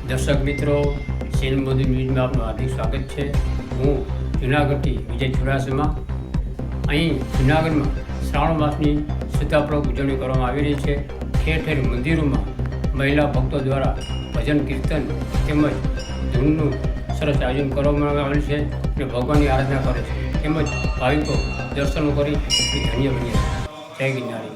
દર્શક મિત્રો, સેન મોદી ન્યૂઝમાં આપનું હાર્દિક સ્વાગત છે. હું જૂનાગઢથી વિજય ચુડાસમા. અહીં જૂનાગઢમાં શ્રાવણ માસની સીતાપર્વ ઉજવણી કરવામાં આવી રહી છે. ઠેર ઠેર મંદિરોમાં મહિલા ભક્તો દ્વારા ભજન કીર્તન તેમજ ધૂનનું સરસ આયોજન કરવામાં આવેલ છે અને ભગવાનની આરાધના કરે છે તેમજ ભાવિકો દર્શનો કરી ધન્ય બન્યા છે. જય ગિરનારી.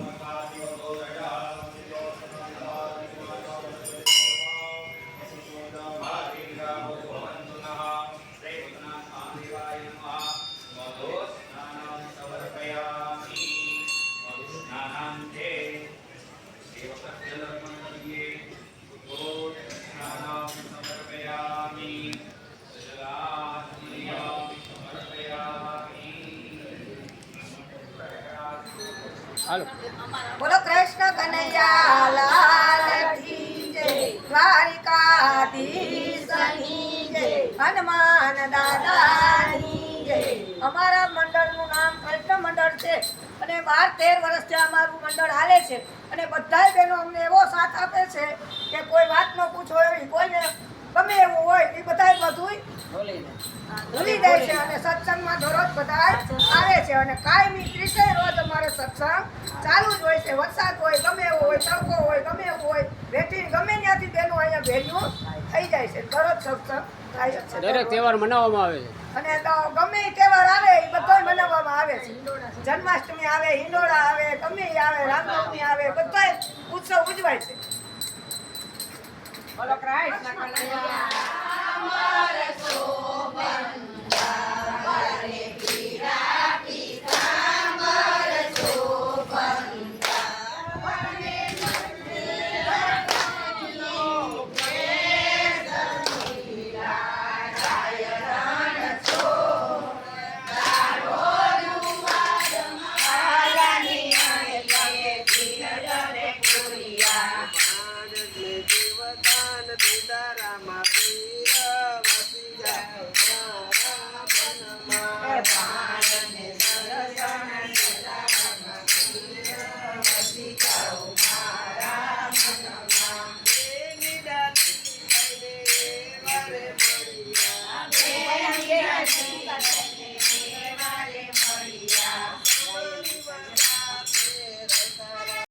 બોલો કૃષ્ણ કનૈયા લાલ કી જય, દ્વારિકાધીશની જય, હનુમાન દાદાની જય. અમારા મંડળનું નામ કૃષ્ણ મંડળ છે અને 12-13 વર્ષથી અમારું મંડળ હાલે છે અને બધાય બહેનો અમને એવો સાથ આપે છે કે કોઈ વાત ન પૂછો એવી, કોઈને ગમે એવું હોય એ બધાય બધું ભૂલી જાય છે અને સત્સંગમાં દરરોજ બધા આવે છે અને કાયમી 30 રોજ અમારે સત્સંગ ચાલુ જ હોય છે. વરસાદ હોય, ગમે એવું હોય, તડકો હોય, ગમે એવું હોય, બેઠી ગમે ત્યાંથી બેનો અહીંયા ભેગું થઈ જાય છે. દરરોજ સત્સંગ થાય છે. દરેક તહેવાર મનાવવામાં આવે છે અને તો ગમે એ તહેવાર આવે એ બધોય મનાવવામાં આવે છે. જન્માષ્ટમી આવે, હિંડોળા આવે, ગમે એ આવે, રામનવમી આવે, બધાય ઉત્સવ ઉજવાય છે. બોલો કૃષ્ણ કનૈયા.